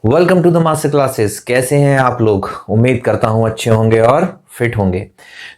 Welcome to the master classes. कैसे हैं आप लोग? उम्मीद करता हूं अच्छे होंगे और फिट होंगे।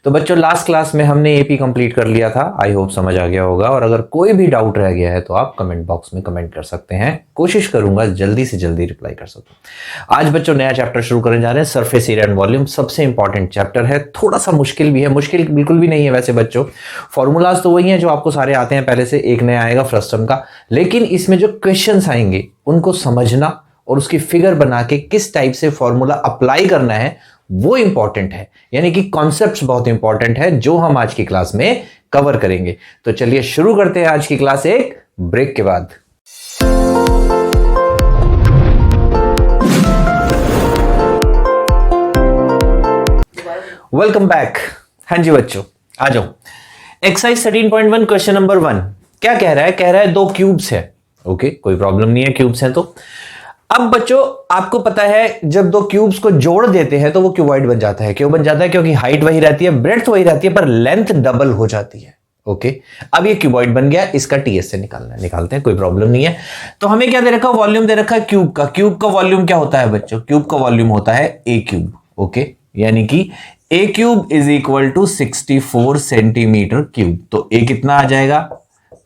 तो बच्चों, लास्ट क्लास में हमने एपी कंप्लीट कर लिया था। आई होप समझ आ गया होगा, और अगर कोई भी डाउट रह गया है तो आप कमेंट बॉक्स में कमेंट कर सकते हैं। कोशिश करूंगा जल्दी से जल्दी रिप्लाई कर सकूं। आज बच्चों नया चैप्टर शुरू करने जा रहे हैं, सरफेस एरिया एंड वॉल्यूम। सबसे इंपॉर्टेंट चैप्टर है, थोड़ा सा मुश्किल भी है। मुश्किल बिल्कुल भी नहीं है वैसे बच्चों, फॉर्मूलाज तो वही हैं जो आपको सारे आते हैं पहले से। एक नया आएगा फ्रस्टम का, लेकिन इसमें जो क्वेश्चन आएंगे उनको समझना और उसकी फिगर बना के किस टाइप से फॉर्मूला अप्लाई करना है वो इंपॉर्टेंट है। यानी कि कॉन्सेप्ट्स बहुत इंपॉर्टेंट है जो हम आज की क्लास में कवर करेंगे। तो चलिए शुरू करते हैं आज की क्लास एक ब्रेक के बाद। Welcome back. हाँ जी बच्चों, आ जाओ। एक्सरसाइज 13.1 क्वेश्चन नंबर 1 क्या कह रहा है? कह रहा है दो क्यूब्स है। ओके, कोई प्रॉब्लम नहीं है, क्यूब्स हैं तो। अब बच्चों आपको पता है, जब दो क्यूब्स को जोड़ देते हैं तो वो क्यूबॉइड बन जाता है। क्यों बन जाता है? क्योंकि हाइट वही रहती है, ब्रेड्थ वही रहती है, पर लेंथ डबल हो जाती है। ओके, अब ये क्यूबॉइड बन गया, इसका टीएस से निकालना है, निकालते हैं, कोई प्रॉब्लम नहीं है। तो हमें क्या दे रखा है? वॉल्यूम दे रखा है क्यूब का। क्यूब का वॉल्यूम क्या होता है बच्चों? क्यूब का वॉल्यूम होता है ए क्यूब। ओके, यानी कि a cube is equal to 64 centimetre cube. तो ए कितना आ जाएगा?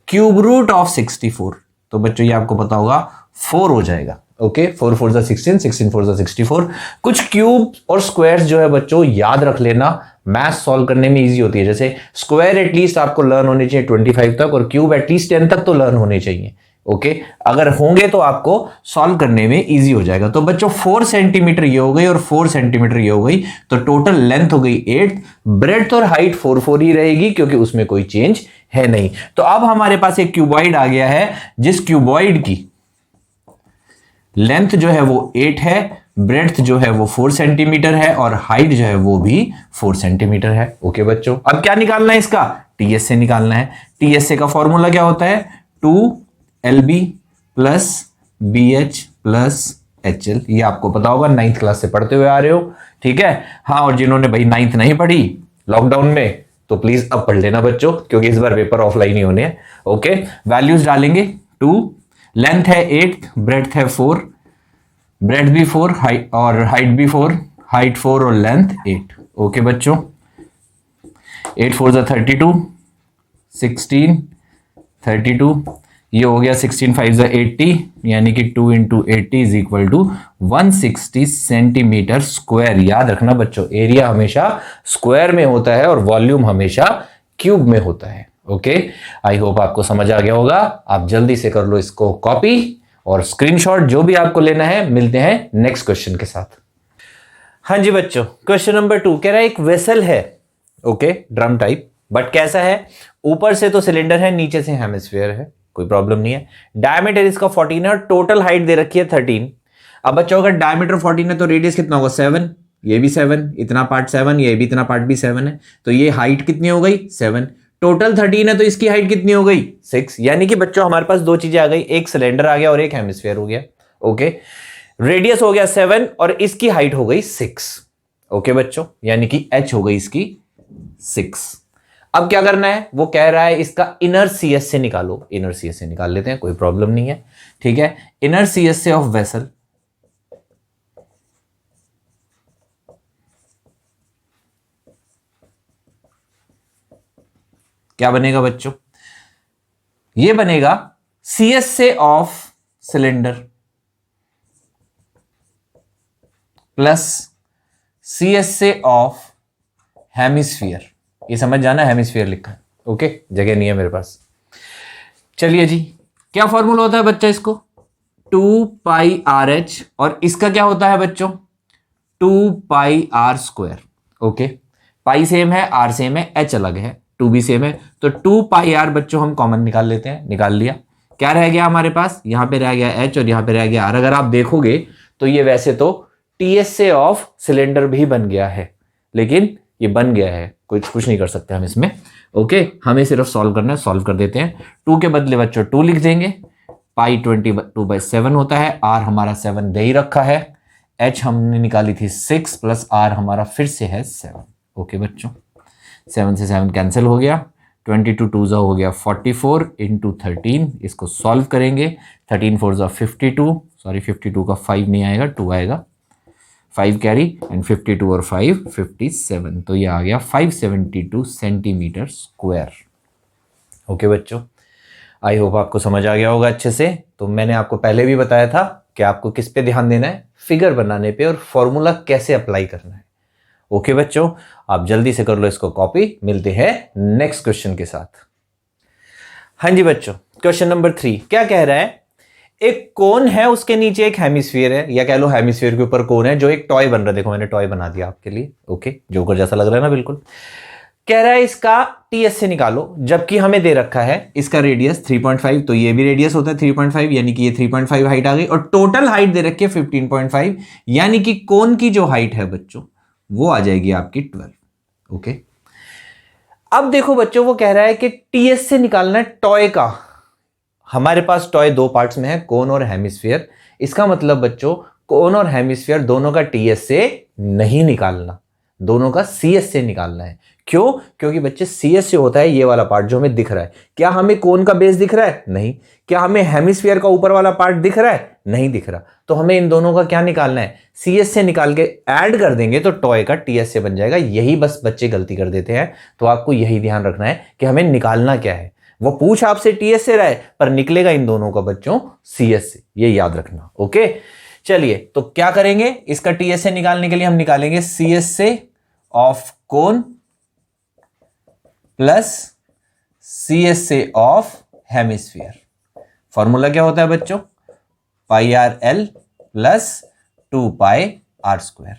Cube root of 64। तो बच्चों ये आपको पता होगा 4 हो जाएगा। ओके, 4 4 जा 16, 16 4 जा 64। कुछ क्यूब और स्क्वायर्स जो है बच्चों याद रख लेना, मैथ सॉल्व करने में इजी होती है। जैसे स्क्वायर एटलीस्ट आपको लर्न होने चाहिए 25 तक, और क्यूब एटलीस्ट 10 तक तो लर्न होने चाहिए। ओके, अगर होंगे तो आपको सॉल्व करने में इजी हो जाएगा। तो बच्चों 4 सेंटीमीटर ये हो गई और 4 सेंटीमीटर ये हो गई, तो टोटल लेंथ हो गई 8। ब्रेड्थ और हाइट 4 4 ही रहेगी क्योंकि उसमें कोई चेंज है नहीं। तो अब हमारे पास एक क्यूबॉइड आ गया है, जिस क्यूबॉइड की लेंथ जो है वो 8 है, ब्रेड्थ जो है वो 4 सेंटीमीटर है, और हाइट जो है वो भी 4 सेंटीमीटर है। ओके बच्चों, अब क्या निकालना है? इसका टीएस से निकालना है। टीएस से का फॉर्मूला क्या होता है? 2LB plus BH plus HL। ये आपको पता होगा, 9th क्लास से पढ़ते हुए आ रहे हो। ठीक है, हाँ, और जिन्होंने भाई 9th नहीं पढ़ी लॉकडाउन में, तो प्लीज अब पढ़ लेना बच्चों, क्योंकि इस बार पेपर ऑफलाइन ही होने हैं। ओके, वैल्यूज डालेंगे। 2, लेंथ है 8, ब्रेड्थ है 4, ब्रेड भी 4, हाइट और हाइट भी 4, हाइट 4 और लेंथ 8। ओके बच्चों, 8 4 जा 32, 16 32, ये हो गया 16 5 जा 80, यानी कि 2 into 80 is equal to 160 centimetre square. याद रखना बच्चों, एरिया हमेशा स्क्वायर में होता है और वॉल्यूम हमेशा क्यूब में होता है। ओके, आई होप आपको समझ आ गया होगा। आप जल्दी से कर लो इसको कॉपी और स्क्रीनशॉट, जो भी आपको लेना है। मिलते हैं नेक्स्ट क्वेश्चन के साथ। हाँ जी बच्चों, क्वेश्चन नंबर 2 कह रहा है एक वेसल है। ओके, ड्रम टाइप, बट कैसा है? ऊपर से तो सिलेंडर है, नीचे से हेमिस्फीयर है, कोई प्रॉब्लम नहीं है। डायमीटर इसका 14 है और टोटल हाइट दे रखी है 13। अब बच्चों अगर डायमीटर 14 है तो रेडियस कितना होगा? 7। ये भी 7, इतना पार्ट 7, ये भी इतना पार्ट भी 7 है, तो ये हाइट कितनी हो गई? 7। टोटल 13 है तो इसकी हाइट कितनी हो गई? 6। यानी कि बच्चों हमारे पास दो चीजें आ गई, एक सिलेंडर आ गया और एक हेमिस्फीयर हो गया। ओके, रेडियस हो गया 7 और इसकी हाइट हो गई 6। ओके बच्चों, यानी कि h हो गई इसकी 6। अब क्या करना है? वो कह रहा है इसका इनर CS से निकालो। इनर CS से निकाल लेते हैं, कोई प्रॉब्लम नहीं है। ठीक है, इनर CS से ऑफ वेसल क्या बनेगा बच्चों? ये बनेगा CS से ऑफ सिलेंडर प्लस CS से ऑफ हेमिस्फीयर। ये समझ जाना, हेमिस्फीयर लिखा है। ओके, जगह नहीं है मेरे पास। चलिए जी, क्या फॉर्मूला होता है बच्चा? इसको 2 पाई RH, और इसका क्या होता है बच्चों? 2 पाई R स्क्वायर। ओके, पाई सेम है, R सेम है, H अलग है, 2 भी सेम है, तो 2 पाई R बच्चों हम कॉमन निकाल लेते हैं। निकाल लिया। क्या रह गया हमारे पास? यहां पे रह गया H और यहां पे रह गया R। अगर आप देखोगे तो ये वैसे तो TS से ऑफ सिलेंडर भी बन गया है, लेकिन ये बन गया है, कुछ नहीं कर सकते हम इसमें। ओके, हमें सिर्फ सॉल्व करना है, सॉल्व कर देते हैं। 2 के बदले बच्चों 2 लिख देंगे। पाई 22/7 होता है, R हमारा 7 दे ही रखा है, H हमने निकाली थी 6 प्लस R हमारा फिर से है 7। ओके बच्चों, 7 से 7 कैंसिल हो गया, 22 2 हो गया 44 इंटू 13। इसको सॉल्व करेंगे, 13 4 52, सॉरी 52 का 5 नहीं आएगा, 2 आएगा, 5 कैरी एंड 52 और 5 57, तो ये आ गया 572 सेंटीमीटर स्क्वायर। ओके बच्चों, आई होप आपको समझ आ गया होगा अच्छे से। तो मैंने आपको पहले भी बताया था कि आपको किस पे ध्यान देना है, फिगर बनाने पे और फॉर्मूला कैसे अप्लाई करना है। ओके बच्चों, आप जल्दी से कर लो इसको कॉपी। मिलते हैं नेक्स्ट क्वेश्चन के साथ। हाँ जी बच्चों, क्वेश्चन नंबर 3 क्या कह रहा है, एक कोन है, उसके नीचे एक हेमिस्फीयर है, या कह लो हेमिस्फीयर के ऊपर कोन है, जो एक टॉय बन रहा है। देखो मैंने टॉय बना दिया आपके लिए। ओके, जोकर जैसा लग रहा है ना, बिल्कुल। कह रहा है इसका टीएस से निकालो, जबकि हमें दे रखा है इसका रेडियस 3.5, तो ये भी रेडियस होता है 3.5, यानी कि ये 3.5 हाइट आ गई, और टोटल हाइट दे रखी है 15.5, यानी कि कोन की जो हाइट है बच्चों वो आ जाएगी आपकी 12। ओके, अब देखो बच्चों, वो कह रहा है कि टीएस से निकालना है टॉय का। हमारे पास टॉय दो पार्ट्स में है, कोन और हेमिस्फीयर। इसका मतलब बच्चों, कोन और हेमिस्फीयर दोनों का टीएस से नहीं निकालना, दोनों का सीएस से निकालना है। क्यों? क्योंकि बच्चे सीएस से होता है ये वाला पार्ट जो हमें दिख रहा है। क्या हमें कोन का बेस दिख रहा है? नहीं। क्या हमें हेमिस्फीयर का ऊपर वाला पार्ट दिख रहा है? नहीं दिख रहा। तो हमें इन दोनों का क्या निकालना है? सीएस से निकाल के ऐड कर देंगे तो टॉय का टीएस से बन जाएगा। यही बस बच्चे गलती कर देते हैं। तो आपको यही ध्यान रखना है कि हमें निकालना क्या है। वो पूछ आपसे टीएस से रहा है, पर निकलेगा इन दोनों का बच्चों सीएस से, ये याद रखना। ओके, चलिए तो क्या करेंगे, इसका टीएस से निकालने के लिए हम निकालेंगे सीएस से ऑफ कोन प्लस सीएस से ऑफ हेमिस्फीयर। फॉर्मूला क्या होता है बच्चों? Pi r l plus 2 pi r square.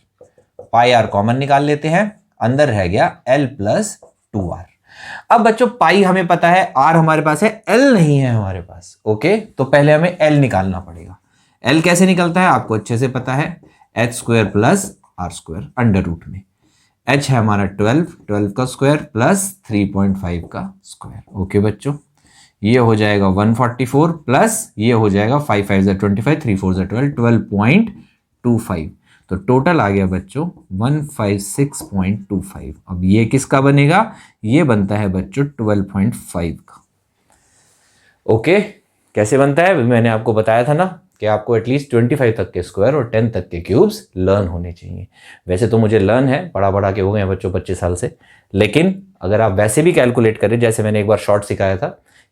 Pi r common निकाल लेते हैं, अंदर रह गया एल प्लस 2 आर। अब बच्चों पाई हमें पता है, आर हमारे पास है, एल नहीं है हमारे पास। ओके, तो पहले हमें एल निकालना पड़ेगा। एल कैसे निकलता है आपको अच्छे से पता है, H square plus R square under root में। एच है हमारा 12 का स्क्वायर प्लस 3.5 का स्क्वायर। ओके बच्चों, ये हो जाएगा 144 प्लस ये हो जाएगा 5 5 25, 3 4 12, 12.25। तो टोटल आ गया बच्चों 156.25। अब ये किसका बनेगा? ये बनता है बच्चों 12.5 का। ओके, कैसे बनता है? मैंने आपको बताया था ना कि आपको एटलीस्ट 25 तक के स्क्वायर और 10 तक के क्यूब्स लर्न होने चाहिए। वैसे तो मुझे लर्न है, पढ़ा के हो गए हैं बच्चों 25 साल से, लेकिन अगर आप वैसे भी कैलकुलेट करें, जैसे मैंने एक बार शॉर्ट सिखाया था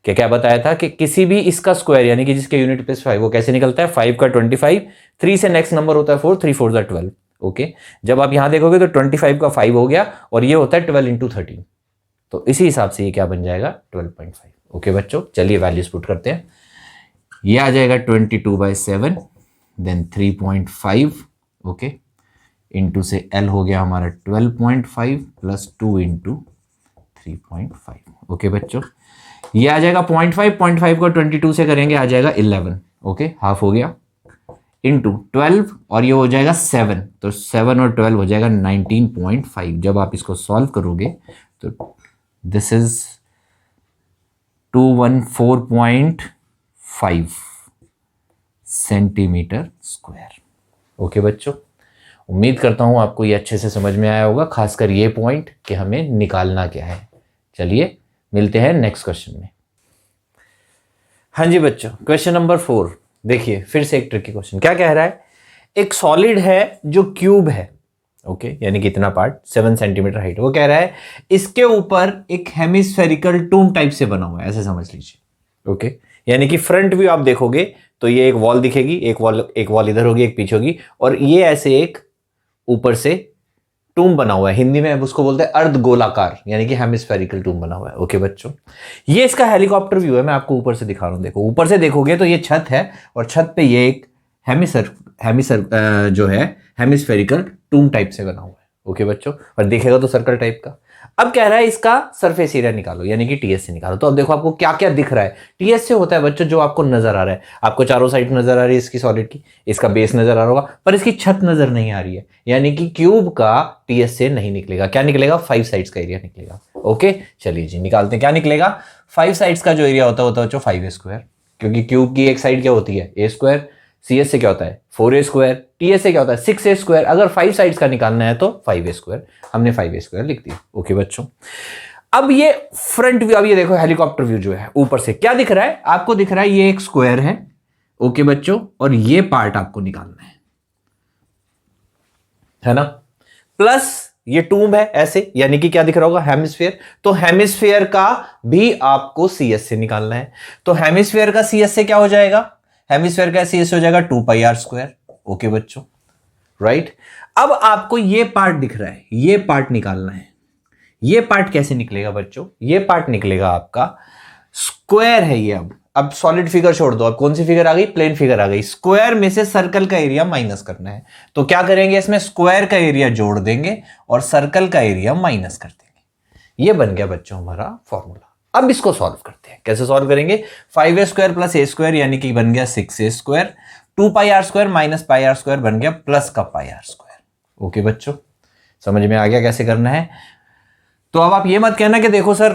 कि क्या बताया था कि किसी भी इसका स्क्वायर यानी कि जिसके यूनिट प्लस 5 वो कैसे निकलता है? 5 का 25, 3 से नेक्स्ट नंबर होता है 4, 3 4 12। ओके, जब आप यहां देखोगे तो 25 का 5 हो गया और ये होता है 12 इंटू 13, तो इसी हिसाब से ये क्या बन जाएगा? 12.5। ओके बच्चों, चलिए वैल्यूज पुट करते हैं। ये आ जाएगा 22/7, देन 3.5। ओके, इंटू से एल हो गया हमारा 12.5 प्लस 2 इंटू 3.5। ओके बच्चों, ये आ जाएगा 0.5 को 22 से करेंगे आ जाएगा 11। ओके, हाफ हो गया इंटू 12 और ये हो जाएगा 7, तो 7 और 12 हो जाएगा 19.5। जब आप इसको सॉल्व करोगे तो this is 214.5 centimetre square. Okay बच्चों, उम्मीद करता हूं आपको ये अच्छे से समझ में आया होगा, खासकर ये पॉइंट कि हमें निकालना क्या है। चलिए मिलते हैं नेक्स्ट क्वेश्चन में। हाँ जी बच्चों, क्वेश्चन नंबर 4 देखिए, फिर से एक ट्रिकी क्वेश्चन। क्या कह रहा है, एक सॉलिड है जो क्यूब है। ओके, यानी कि इतना पार्ट 7 सेंटीमीटर हाइट। वो कह रहा है इसके ऊपर एक हेमिस्फेरिकल टूम टाइप से बना हुआ है, ऐसे समझ लीजिए। ओके, यानी कि फ्रंट व्यू आप देखोगे तो ये एक वॉल दिखेगी, एक वॉल इधर होगी, एक पीछे होगी, और ये ऐसे एक ऊपर से टूम बना हुआ है। हिंदी में उसको बोलते हैं अर्ध गोलाकार, यानी कि हेमिस्फेरिकल टूम बना हुआ है। ओके बच्चों, ये इसका हेलीकॉप्टर व्यू है। मैं आपको ऊपर से दिखा रहा हूं। देखो, ऊपर से देखोगे तो ये छत है और छत पे ये एक जो है हेमिस्फेरिकल टूम टाइप से बना हुआ है। ओके बच्चों, और देखेगा तो सर्कल टाइप का। अब कह रहा है इसका सरफेस एरिया निकालो, यानी कि टीएस से निकालो। तो अब देखो आपको क्या क्या दिख रहा है। टीएस से होता है बच्चों जो आपको नजर आ रहा है। आपको चारों साइड नजर आ रही है इसकी सॉलिड की, इसका बेस नजर आ रहा होगा, पर इसकी छत नजर नहीं आ रही है, यानी कि क्यूब का टीएस से नहीं निकलेगा। क्या निकलेगा? 5 साइड्स का एरिया निकलेगा। ओके, चलिए जी निकालते हैं। क्या निकलेगा? 5 साइड्स का जो एरिया होता है बच्चों 5a स्क्वायर, क्योंकि क्यूब की एक साइड क्या होती है? a square. सीएस से क्या होता है? 4a square. टीएस से क्या होता है? 6a square. अगर 5 साइड्स का निकालना है तो 5a स्क्वायर। हमने 5a स्क्वायर लिख दिया। ओके बच्चों, अब ये फ्रंट व्यू, अब ये देखो हेलीकॉप्टर व्यू जो है ऊपर से क्या दिख रहा है आपको? दिख रहा है ये एक स्क्वायर है, ओके बच्चों, और ये पार्ट आपको निकालना है ना। प्लस ये टूब है ऐसे, यानी कि क्या दिख रहा होगा, हेमिस्फीयर। तो हेमिस्फीयर का भी आपको सीएस से निकालना है। तो हेमिस्फीयर का सीएस से क्या हो जाएगा, हेमिस्फीयर का सीएस हो जाएगा 2πr²। ओके बच्चों, राइट। अब आपको ये पार्ट दिख रहा है, ये पार्ट निकालना है। ये पार्ट कैसे निकलेगा बच्चों, ये पार्ट निकलेगा आपका, स्क्वायर है ये। अब सॉलिड फिगर छोड़ दो, अब कौन सी फिगर आ गई, प्लेन फिगर आ गई। स्क्वायर में से सर्कल का एरिया माइनस करना है, तो क्या करेंगे, इसमें स्क्वायर का एरिया जोड़ देंगे और सर्कल का एरिया माइनस कर देंगे। ये बन गया बच्चों हमारा फॉर्मूला। अब इसको सॉल्व करते हैं, कैसे सॉल्व करेंगे, 5a² + a² यानी कि बन गया 6a², 2πr² - πr² बन गया प्लस का πr²। ओके बच्चों, समझ में आ गया कैसे करना है। तो अब आप ये मत कहना कि देखो सर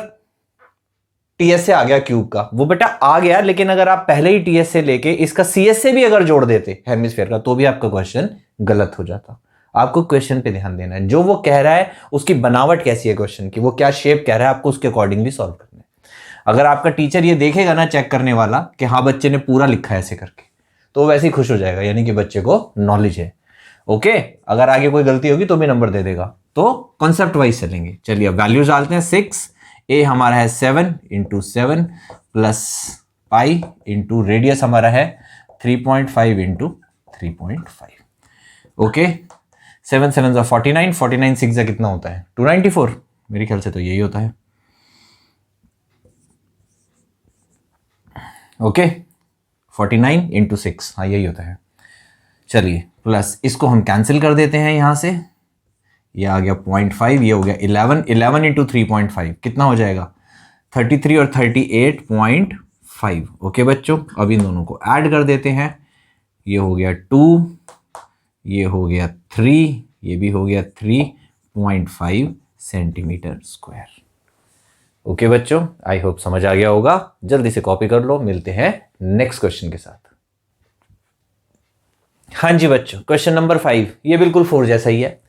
टीएस से आ गया क्यूब का, वो बेटा आ गया, लेकिन अगर आप पहले ही टीएस से लेके इसका सीएस से भी अगर जोड़ देते हेमिस्फीयर का, तो भी आपका क्वेश्चन गलत हो जाता। आपको क्वेश्चन पे ध्यान देना है, जो वो कह रहा है उसकी बनावट कैसी है क्वेश्चन की, वो क्या शेप कह रहा है, आपको उसके अकॉर्डिंगली सॉल्व करना है। अगर आपका टीचर ये देखेगा ना, चेक करने वाला, कि हाँ बच्चे ने पूरा लिखा है ऐसे करके, तो वैसे ही खुश हो जाएगा, यानी कि बच्चे को नॉलेज है। ओके, अगर आगे कोई गलती होगी तो भी नंबर दे देगा। तो कॉन्सेप्ट वाइज चलेंगे। चलिए अब वैल्यूज डालते हैं। 6 ए हमारा है 7 × 7 प्लस पाई इंटू रेडियस हमारा है 3.5 × 3.5। ओके, 7 7 × 49, 49 6 × कितना होता है, 294। मेरे ख्याल से तो यही होता है। ओके, 49 × 6, हाँ यही होता है। चलिए प्लस इसको हम कैंसिल कर देते हैं यहां से, ये आ गया 0.5, ये हो गया 11 × 3.5 कितना हो जाएगा, 33 और 38.5। ओके बच्चों, अब इन दोनों को ऐड कर देते हैं, ये हो गया 2, ये हो गया 3, ये भी हो गया 3.5 सेंटीमीटर स्क्वायर। ओके बच्चों, आई होप समझ आ गया होगा। जल्दी से कॉपी कर लो, मिलते हैं नेक्स्ट क्वेश्चन के साथ। हाँ जी बच्चों, क्वेश्चन नंबर 5, ये बिल्कुल 4 जैसा ही है।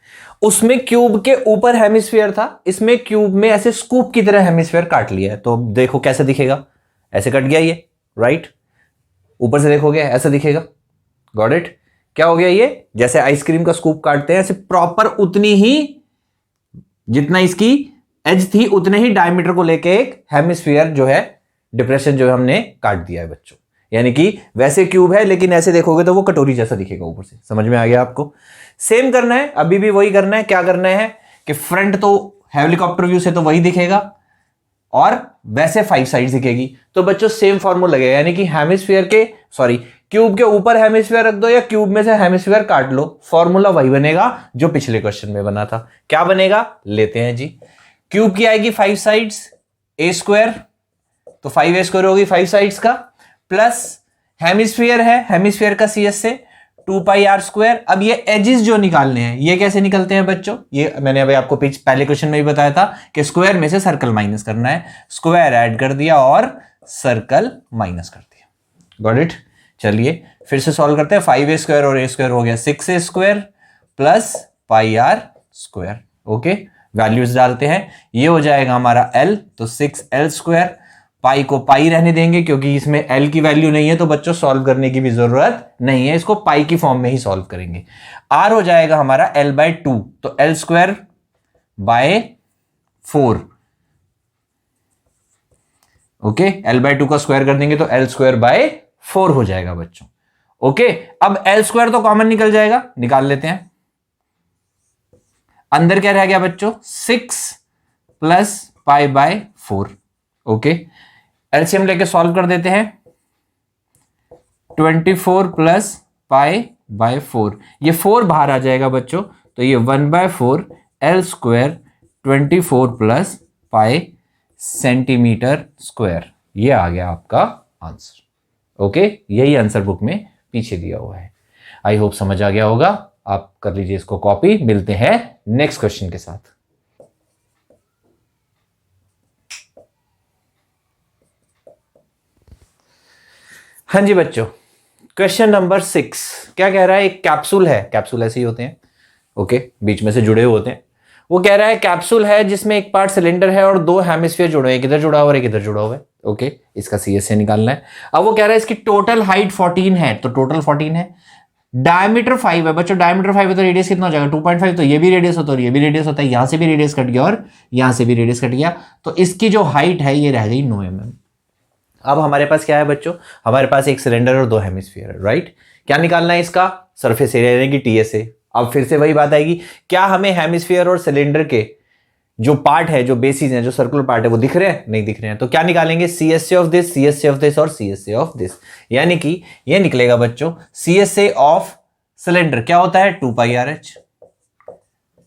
उसमें क्यूब के ऊपर हेमिस्फीयर था, इसमें क्यूब में ऐसे स्कूप की तरह हेमिस्फीयर काट लिया है। तो देखो कैसे दिखेगा, ऐसे कट गया ये, राइट। ऊपर से देखोगे ऐसा दिखेगा, गॉट इट। क्या हो गया ये, जैसे आइसक्रीम का स्कूप काटते हैं, ऐसे प्रॉपर उतनी ही, जितना इसकी एज थी उतने ही डायमीटर को लेके एक हेमिस्फीयर जो है, डिप्रेशन जो है हमने काट दिया है बच्चों। यानी कि वैसे क्यूब है, लेकिन ऐसे देखोगे तो वो कटोरी जैसा दिखेगा ऊपर से। समझ में आ गया आपको। सेम करना है, अभी भी वही करना है। क्या करना है कि फ्रंट तो हेलीकॉप्टर व्यू से तो वही दिखेगा, और वैसे 5 साइड दिखेगी। तो बच्चों सेम फॉर्मूला लगेगा, यानी कि हेमिस्फीयर के, सॉरी, क्यूब के ऊपर हेमिस्फीयर रख दो या क्यूब में से हेमिस्फीयर काट लो, फॉर्मूला वही बनेगा जो पिछले क्वेश्चन में बना था। क्या बनेगा, लेते हैं जी। क्यूब की आएगी 5 साइड्स, a², तो 5a² होगी 5 साइड्स का, प्लस हेमिस्फीयर है, हेमिस्फीयर का सीएस से 2πr²। अब ये एजेस जो निकालने हैं, ये कैसे निकलते हैं बच्चों, ये मैंने अभी आपको पहले क्वेश्चन में भी बताया था कि स्क्वायर में से सर्कल माइनस करना है। स्क्वायर ऐड कर दिया और सर्कल माइनस कर दिया, गॉट इट। चलिए फिर से सॉल्व करते हैं। 5a² और a² हो गया 6a² plus πr²। Okay, values डालते हैं, ये हो जाएगा हमारा l, तो 6l²। पाई को पाई रहने देंगे क्योंकि इसमें l की वैल्यू नहीं है, तो बच्चों सॉल्व करने की भी जरूरत नहीं है, इसको पाई की फॉर्म में ही सॉल्व करेंगे। r हो जाएगा हमारा l/2, तो l²/4। ओके, l/2 का स्क्वायर कर देंगे तो l²/4 हो जाएगा बच्चों। ओके, अब l² तो कॉमन निकल जाएगा, निकाल लेते हैं। अंदर क्या रह गया बच्चों, 6 + π/4। ओके, एलसीएम लेके सॉल्व कर देते हैं। 24 + π/4, ये 4 बाहर आ जाएगा बच्चों, तो ये 1/4 l², 24 + π सेंटीमीटर स्क्वायर। ये आ गया आपका आंसर। ओके, यही आंसर बुक में पीछे दिया हुआ है। आई होप समझ आ गया होगा। आप कर लीजिए इसको कॉपी। मिलते हैं नेक्स्ट क्वेश्चन के साथ। हाँ जी बच्चों, क्वेश्चन नंबर 6 क्या कह रहा है, एक कैप्सूल है, कैप्सूल ऐसे ही होते हैं, ओके, बीच में से जुड़े हुए होते हैं। वो कह रहा है कैप्सूल है जिसमें एक पार्ट सिलेंडर है और 2 हेमिस्फीयर जुड़े हैं, एक इधर जुड़ा हुआ है और एक इधर जुड़ा हुआ है। ओके, इसका सी एस से निकालना है। अब वो कह रहा है इसकी टोटल हाइट 14 है, तो टोटल 14 है, डायमीटर 5 है बच्चों, डायमीटर 5 है तो रेडियस कितना हो जाएगा 2.5, तो ये भी रेडियस होता है और ये भी रेडियस होता है, यहां से भी रेडियस कट गया और यहां से भी रेडियस कट गया, तो इसकी जो हाइट है ये रह गई 9 mm। अब हमारे पास क्या है बच्चों, हमारे पास एक सिलेंडर और 2 हेमिस्फीयर है, राइट। क्या निकालना है इसका, सरफेस एरिया यानी कि टीएसए। अब फिर से वही बात आएगी, क्या हमें हेमिस्फीयर और सिलेंडर के जो पार्ट है, जो बेसिस हैं, जो सर्कुलर पार्ट है, वो दिख रहे हैं, नहीं दिख रहे हैं, तो क्या निकालेंगे, CSA of this, CSA of this और सीएसए ऑफ दिस, यानी कि ये निकलेगा बच्चों सीएसए ऑफ सिलेंडर क्या होता है 2πRh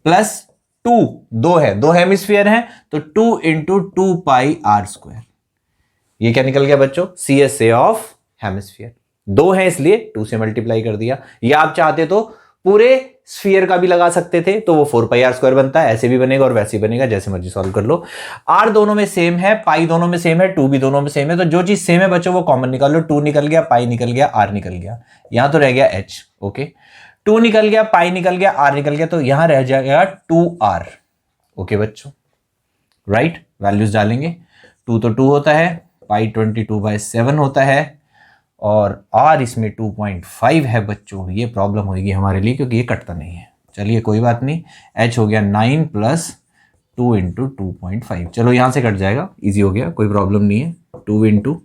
प्लस 2, 2 है, 2 हेमिस्फीयर है तो 2 इंटू 2πr²। ये क्या निकल गया बच्चों, सीएसए ऑफ हेमिस्फीयर, 2 है इसलिए 2 से मल्टीप्लाई कर दिया, या आप चाहते तो पूरे स्फीयर का भी लगा सकते थे, तो वो 4πr² बनता है, ऐसे भी बनेगा और वैसे ही बनेगा, जैसे मर्जी सॉल्व कर लो। r दोनों में सेम है, पाई दोनों में सेम है, 2 भी दोनों में सेम है, तो जो चीज सेम है बच्चों वो कॉमन निकाल लो, 2 निकल गया, पाई निकल गया, r निकल गया, यहां तो रह गया h, ओके, 2 निकल गया, पाई निकल गया, r निकल गया, तो यहां रह जाएगा 2r, ओके बच्चों, राइट। वैल्यूज डालेंगे, 2 तो 2 होता है, पाई 22/7 होता है, और r इसमें 2.5 है बच्चों, ये प्रॉब्लम होगी हमारे लिए क्योंकि ये कटता नहीं है, चलिए कोई बात नहीं, h हो गया 9 प्लस 2 इंटू 2.5, चलो यहां से कट जाएगा, इजी हो गया, कोई प्रॉब्लम नहीं है, 2 इंटू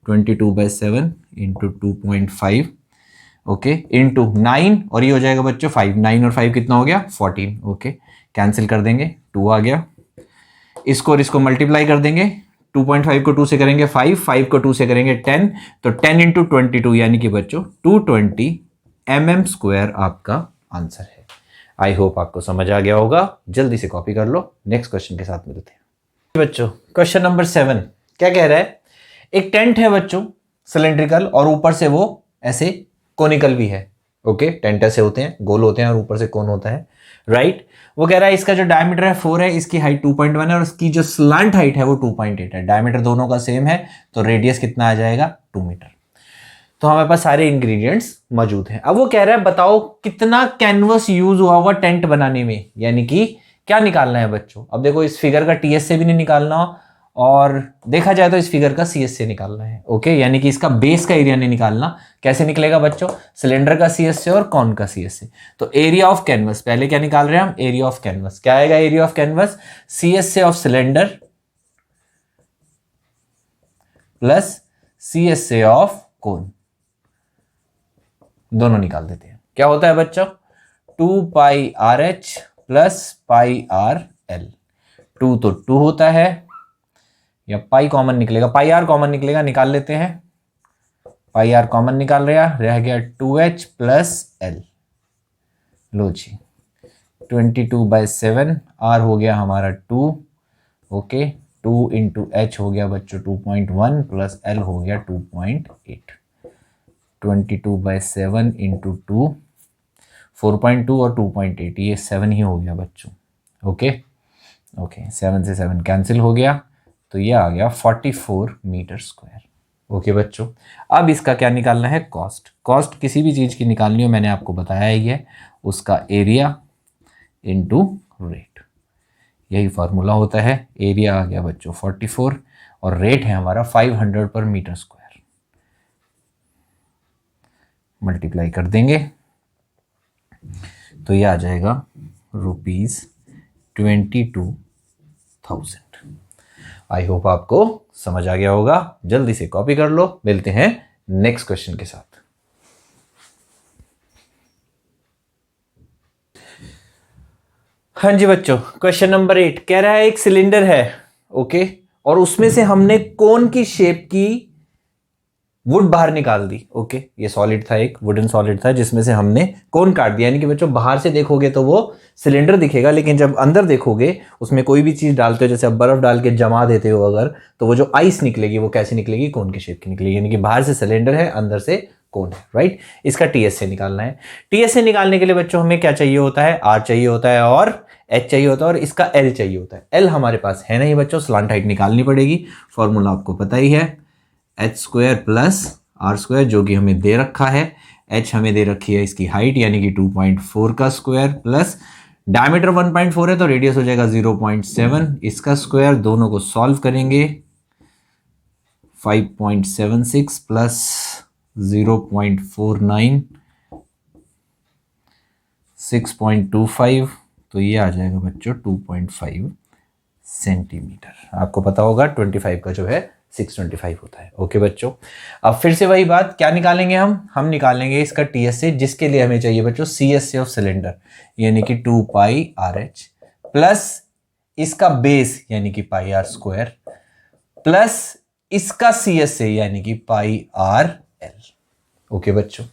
22/7 इंटू 2.5, ओके, इंटू 9 और ये हो जाएगा बच्चों 5, 9 और 5 कितना हो गया 14, ओके, कैंसिल कर देंगे, 2 आ गया, इसको और इसको मल्टीप्लाई कर देंगे, 2.5 को 2 से करेंगे 5, 5 को 2 से करेंगे 10, तो 10 इंटू 22 यानी कि बच्चों 220 mm² आपका आंसर है। आई होप आपको समझ आ गया होगा, जल्दी से कॉपी कर लो, नेक्स्ट क्वेश्चन के साथ मिलते हैं बच्चों। क्वेश्चन नंबर 7 क्या कह रहा है, एक टेंट है बच्चों सिलेंड्रिकल और ऊपर से वो ऐसे कोनिकल भी है, ओके, टेंट ऐसे होते हैं, गोल होते हैं और ऊपर से कोन होता है, राइट। वो कह रहा है इसका जो डायमीटर है 4 है, इसकी हाइट 2.1 है और इसकी जो स्लांट हाइट है वो 2.8 है, डायमीटर दोनों का सेम है, तो रेडियस कितना आ जाएगा 2 मीटर। तो हमारे पास सारे इंग्रेडिएंट्स मौजूद हैं। अब वो कह रहा है बताओ कितना कैनवस यूज हुआ हुआ टेंट बनाने में, यानी कि क्या निकालना है बच्चों। अब देखो इस फिगर का टीएस से भी नहीं निकालना और देखा जाए तो इस फिगर का सीएस से निकालना है, ओके, यानी कि इसका बेस का एरिया नहीं निकालना। कैसे निकलेगा बच्चों, सिलेंडर का सीएस से और कॉन का सीएस से। तो एरिया ऑफ कैनवस पहले क्या निकाल रहे हैं हम, एरिया ऑफ कैनवस, क्या आएगा एरिया ऑफ कैनवस, सीएस से ऑफ सिलेंडर प्लस सीएस से ऑफ कोन, दोनों निकाल देते हैं। क्या होता है बच्चों 2πRh प्लस πRl, 2 तो 2 होता है, या पाई कॉमन निकलेगा, पाई आर कॉमन निकलेगा, निकाल लेते हैं, पाई आर कॉमन निकाल रह गया 2h प्लस l, लो जी 22/7, r हो गया हमारा 2, ओके, 2 इंटू h हो गया बच्चों 2.1 प्लस l हो गया 2.8, 22/7 इंटू 2 4.2 और 2.8, ये 7 ही हो गया बच्चों, ओके ओके, 7 से 7 कैंसिल हो गया, तो ये आ गया 44 मीटर स्क्वायर, ओके बच्चों। अब इसका क्या निकालना है, कॉस्ट। कॉस्ट किसी भी चीज़ की निकालनी हो, मैंने आपको बताया ही है, उसका एरिया इनटू रेट, यही फार्मूला होता है। एरिया आ गया बच्चों 44 और रेट है हमारा 500 पर मीटर स्क्वायर, मल्टीप्लाई कर देंगे तो ये आ जाएगा ₹22,000। आई होप आपको समझ आ गया होगा, जल्दी से कॉपी कर लो, मिलते हैं नेक्स्ट क्वेश्चन के साथ। हाँ जी बच्चों, क्वेश्चन नंबर 8 कह रहा है एक सिलेंडर है, ओके, और उसमें से हमने कोन की शेप की वुड बाहर निकाल दी, ओके, ये सॉलिड था, एक वुडन सॉलिड था जिसमें से हमने कोन काट दिया, यानी कि बच्चों बाहर से देखोगे तो वो सिलेंडर दिखेगा, लेकिन जब अंदर देखोगे उसमें कोई भी चीज डालते हो, जैसे अब बर्फ डाल के जमा देते हो अगर, तो वो जो आइस निकलेगी वो कैसी निकलेगी, कोन की शेप की निकलेगी, यानी कि बाहर से सिलेंडर है अंदर से कोन है, राइट। इसका टीएस से निकालना है। टीएस से निकालने के लिए बच्चों हमें क्या चाहिए होता है, आर चाहिए होता है और एच चाहिए होता है और इसका एल चाहिए होता है। एल हमारे पास है नहीं बच्चों, स्लांट हाइट निकालनी पड़ेगी, फॉर्मूला आपको पता ही है, h² प्लस r², जो कि हमें दे रखा है, h हमें दे रखी है इसकी हाइट यानी कि 2.4 का स्क्वायर प्लस डायमीटर 1.4 है तो रेडियस हो जाएगा 0.7, इसका स्क्वायर, दोनों को सॉल्व करेंगे 5.76 प्लस 0.49 6.25, तो ये आ जाएगा बच्चों 2.5 सेंटीमीटर। आपको पता होगा 25 का जो है 625 होता है। ओके बच्चों, अब फिर से वही बात, क्या निकालेंगे हम निकालेंगे इसका टीएसए, जिसके लिए हमें चाहिए बच्चों सीएसए ऑफ सिलेंडर यानी कि 2 पाई आर एच प्लस इसका बेस यानी कि पाई आर स्क्वायर प्लस इसका सीएसए यानी कि पाई आर एल। ओके बच्चों,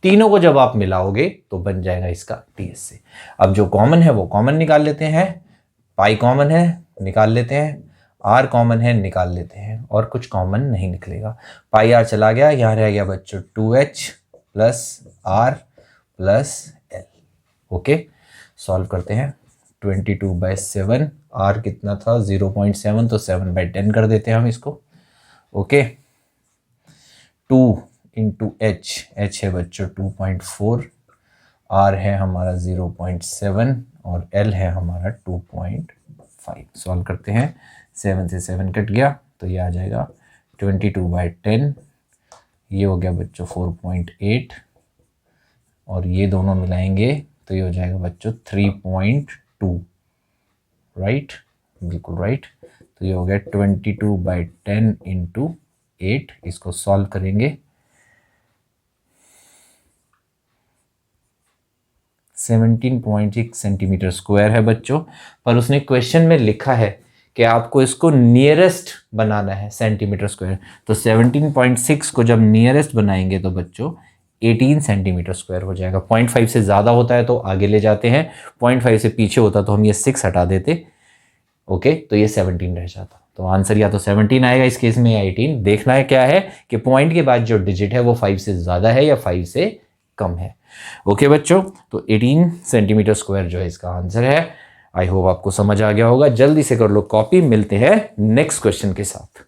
तीनों को जब आप मिलाओगे तो बन जाएगा इसका टीएसए। अब जो कॉमन है वो कॉमन निकाल लेते हैं, पाई कॉमन है निकाल लेते हैं, आर कॉमन है निकाल लेते हैं, और कुछ कॉमन नहीं निकलेगा। पाई आर चला गया, यहां रह गया बच्चों 2h plus R plus L. Okay, solve करते हैं। 22/7, आर कितना था 0.7, तो 7/10 कर देते हैं हम इसको। ओके, 2 इंटू एच है बच्चों 2.4, आर है हमारा 0.7 और एल है हमारा 2.5। सॉल्व करते हैं, 7 से 7 कट गया तो ये आ जाएगा 22/10, ये हो गया बच्चों 4.8, और ये दोनों मिलाएंगे तो ये हो जाएगा बच्चों 3.2। राइट, बिल्कुल राइट। तो ये हो गया 22/10 इंटू 8। इसको सॉल्व करेंगे, 17.6 सेंटीमीटर स्क्वायर है बच्चों, पर उसने क्वेश्चन में लिखा है कि आपको इसको नियरेस्ट बनाना है सेंटीमीटर स्क्वायर। तो 17.6 को जब नियरेस्ट बनाएंगे तो बच्चों 18 सेंटीमीटर स्क्वायर हो जाएगा। 0.5 से ज़्यादा होता है तो आगे ले जाते हैं, 0.5 से पीछे होता तो हम ये 6 हटा देते। ओके, तो ये 17 रह जाता। तो आंसर या तो 17 आएगा इस केस में या 18। देखना है क्या है कि पॉइंट के बाद जो डिजिट है वो 5 से ज़्यादा है या 5 से कम है। ओके बच्चों, तो 18 सेंटीमीटर स्क्वायर जो है इसका आंसर है। आई होप आपको समझ आ गया होगा। जल्दी से कर लो कॉपी, मिलते हैं नेक्स्ट क्वेश्चन के साथ।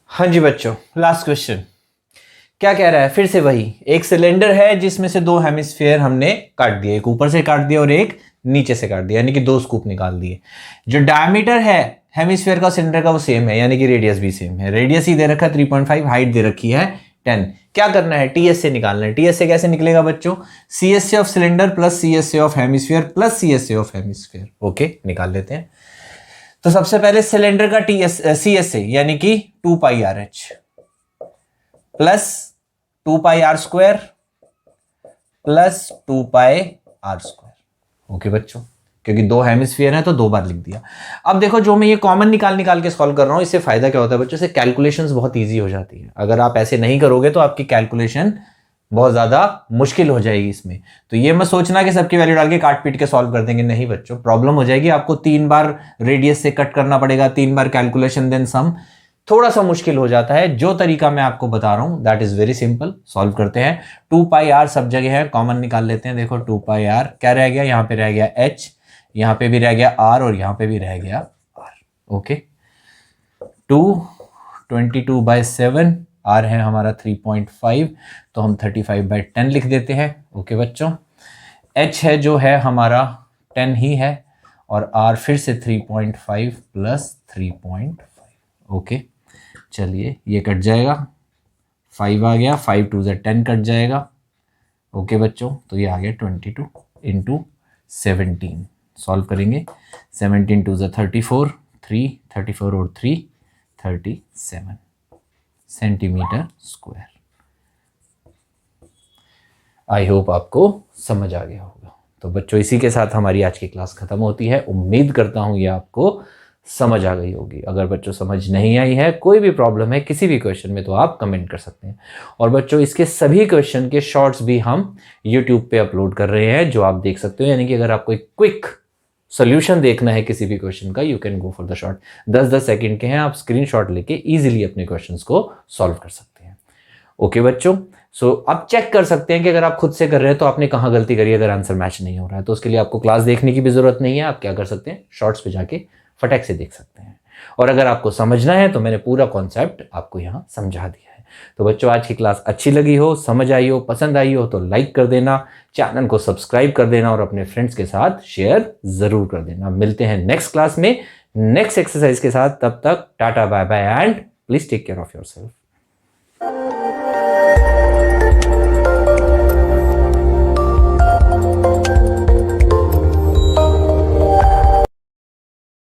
हाँ जी बच्चों, लास्ट क्वेश्चन क्या कह रहा है, फिर से वही। एक सिलेंडर है जिसमें से 2 हेमिस्फीयर हमने काट दिए, एक ऊपर से काट दिया और एक नीचे से काट दिया, यानी कि 2 स्कूप निकाल दिए। जो डायमीटर है हेमिस्फीयर का सिलेंडर का वो सेम है, यानी कि रेडियस भी सेम है। रेडियस ही दे रखा है 3.5, हाइट दे रखी है 10। क्या करना है, टीएसए निकालना है। टीएसए कैसे निकलेगा बच्चों, CSA of cylinder plus CSA of hemisphere plus CSA of hemisphere. Okay, निकाल लेते हैं। तो सबसे पहले सिलेंडर का सीएसए यानी कि 2 pi r h plus 2 pi r square plus 2 pi r square. Okay बच्चों, क्योंकि 2 हेमिस्फीयर है तो 2 बार लिख दिया। अब देखो, जो मैं ये कॉमन निकाल के सॉल्व कर रहा हूं, इससे फायदा क्या होता है बच्चों, से कैलकुलेशंस बहुत इजी हो जाती है। अगर आप ऐसे नहीं करोगे तो आपकी कैलकुलेशन बहुत ज्यादा मुश्किल हो जाएगी इसमें। तो ये मत सोचना कि सबकी वैल्यू डाल के काट पीट के सॉल्व कर देंगे, नहीं बच्चों, प्रॉब्लम हो जाएगी। आपको 3 बार रेडियस से कट करना पड़ेगा, 3 बार कैलकुलेशन देन सम, थोड़ा सा मुश्किल हो जाता है। जो तरीका मैं आपको बता रहा हूं that is very simple. Solve करते हैं। 2 पाई आर सब जगह है, कॉमन निकाल लेते हैं। देखो 2 पाई आर क्या रह गया, यहां पे रह गया एच, यहां पे भी रह गया आर और यहां पे भी रह गया आर। ओके, 22/7, आर है हमारा 3.5, तो हम 35/10 लिख देते हैं। ओके बच्चों, एच है जो है हमारा 10 ही है, और आर फिर से 3.5 प्लस 3.5। ओके, चलिए ये कट जाएगा, 5 आ गया, 5 2 10 कट जाएगा। ओके बच्चों, तो ये आ गया 22 इंटू 17। सॉल्व करेंगे, 17 2 34, 3 34 और 3 37 सेंटीमीटर स्क्वायर। आई होप आपको समझ आ गया होगा। तो बच्चों, इसी के साथ हमारी आज की क्लास खत्म होती है। उम्मीद करता हूं ये आपको समझ आ गई होगी। अगर बच्चों समझ नहीं आई है, कोई भी प्रॉब्लम है किसी भी क्वेश्चन में, तो आप कमेंट कर सकते हैं। और बच्चों, इसके सभी क्वेश्चन के शॉर्ट्स भी हम यूट्यूब पे अपलोड कर रहे हैं, जो आप देख सकते हो। यानी कि अगर आपको एक क्विक सोल्यूशन देखना है किसी भी क्वेश्चन का, you can go for the short. 10-10 second के हैं, आप स्क्रीनशॉट लेके इजीली अपने क्वेश्चंस को सॉल्व कर सकते हैं। ओके बच्चों, सो आप चेक कर सकते हैं कि अगर आप खुद से कर रहे हैं तो आपने कहाँ गलती करी है। अगर आंसर मैच नहीं हो रहा है तो उसके लिए आपको क्लास देखने की भी जरूरत नहीं है। आप क्या कर सकते हैं, शॉर्ट्स पे जाके फटाक से देख सकते हैं। और अगर आपको समझना है तो मैंने पूरा कॉन्सेप्ट आपको यहाँ समझा दिया है। तो बच्चों, आज की क्लास अच्छी लगी हो, समझ आई हो, पसंद आई हो तो लाइक कर देना, चैनल को सब्सक्राइब कर देना और अपने फ्रेंड्स के साथ शेयर जरूर कर देना। मिलते हैं नेक्स्ट क्लास में नेक्स्ट एक्सरसाइज के साथ। तब तक tata bye bye and please take care of yourself.